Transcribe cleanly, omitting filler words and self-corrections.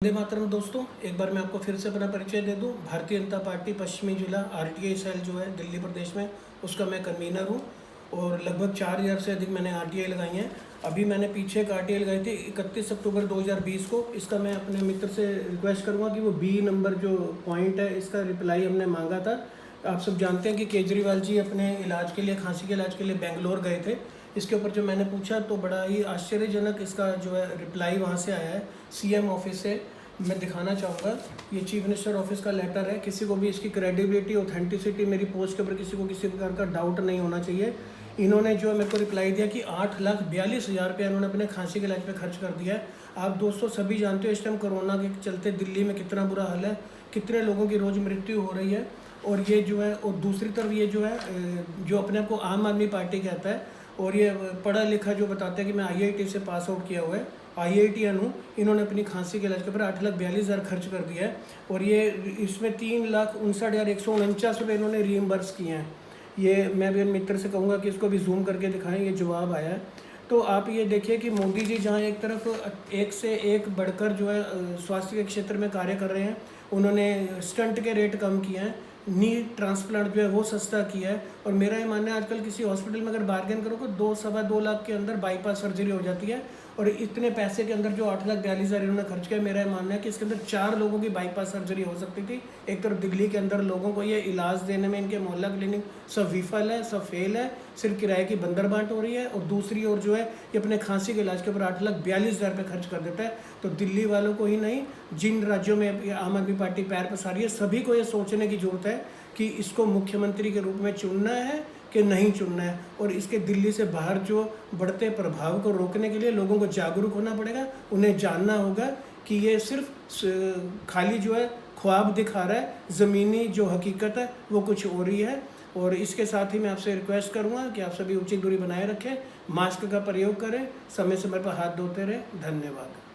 वंदे मातरम दोस्तों, एक बार मैं आपको फिर से अपना परिचय दे दूं। भारतीय जनता पार्टी पश्चिमी जिला R.T.I सेल जो है दिल्ली प्रदेश में, उसका मैं कन्वीनर हूं और लगभग 4,000 से अधिक मैंने R.T.I लगाई हैं। अभी मैंने पीछे एक R.T.I लगाई थी 31 अक्टूबर 2020 को। इसका मैं अपने मित्र से रिक्वेस्ट करूँगा कि वो बी नंबर जो पॉइंट है इसका रिप्लाई हमने मांगा था। आप सब जानते हैं कि केजरीवाल जी अपने इलाज के लिए, खांसी के इलाज के लिए बेंगलोर गए थे। इसके ऊपर जो मैंने पूछा तो बड़ा ही आश्चर्यजनक इसका जो है रिप्लाई वहाँ से आया है, सीएम ऑफिस से। मैं दिखाना चाहूँगा, ये चीफ मिनिस्टर ऑफिस का लेटर है। किसी को भी इसकी क्रेडिबिलिटी, ऑथेंटिसिटी, मेरी पोस्ट के ऊपर किसी को किसी प्रकार का डाउट नहीं होना चाहिए। इन्होंने जो मेरे को रिप्लाई दिया कि 8,42,000 रुपया इन्होंने अपने खांसी के इलाज पे खर्च कर दिया है। आप दोस्तों सभी जानते हो इस टाइम कोरोना के चलते दिल्ली में कितना बुरा हाल है, कितने लोगों की रोज़ मृत्यु हो रही है। और ये जो है, और दूसरी तरफ ये जो है, जो अपने आप को आम आदमी पार्टी कहता है और ये पढ़ा लिखा जो बताते हैं कि मैं IIT से पास आउट किया हुआ है, IITian हूँ, इन्होंने अपनी खांसी के इलाज के ऊपर 8,42,000 खर्च कर दिया है। और ये इसमें 3,59,149 रुपये इन्होंने रीइम्बर्स किए हैं। ये मैं भी मित्र से कहूँगा कि इसको भी जूम करके दिखाएं, ये जवाब आया है। तो आप ये देखिए कि मोदी जी जहाँ एक तरफ एक से एक बढ़कर जो है स्वास्थ्य के क्षेत्र में कार्य कर रहे हैं। उन्होंने स्टंट के रेट कम किए हैं, नी ट्रांसप्लांट जो है वो सस्ता किया है। और मेरा ये मानना है आजकल किसी हॉस्पिटल में अगर बार्गेन करो तो 2-2.25 लाख के अंदर बाईपास सर्जरी हो जाती है। और इतने पैसे के अंदर जो 8,42,000 इन्होंने खर्च किया, मेरा ये मानना है कि इसके अंदर 4 लोगों की बाईपास सर्जरी हो सकती थी। एक तरफ दिल्ली के अंदर लोगों को ये इलाज देने में इनके मोहल्ला क्लिनिक सब विफल है, सब फेल है, सिर्फ किराए की बंदरबांट हो रही है। और दूसरी ओर जो है ये अपने खांसी के इलाज के ऊपर 8,42,000 रुपये खर्च कर देता है। तो दिल्ली वालों को ही नहीं, जिन राज्यों में आम आदमी पार्टी पैर पसार रही है, सभी को ये सोचने की जरूरत है कि इसको मुख्यमंत्री के रूप में चुनना है कि नहीं चुनना है। और इसके दिल्ली से बाहर जो बढ़ते प्रभाव को रोकने के लिए लोगों को जागरूक होना पड़ेगा। उन्हें जानना होगा कि ये सिर्फ खाली जो है ख्वाब दिखा रहा है, ज़मीनी जो हकीकत है वो कुछ और ही है। और इसके साथ ही मैं आपसे रिक्वेस्ट करूँगा कि आप सभी उचित दूरी बनाए रखें, मास्क का प्रयोग करें, समय समय पर हाथ धोते रहें। धन्यवाद।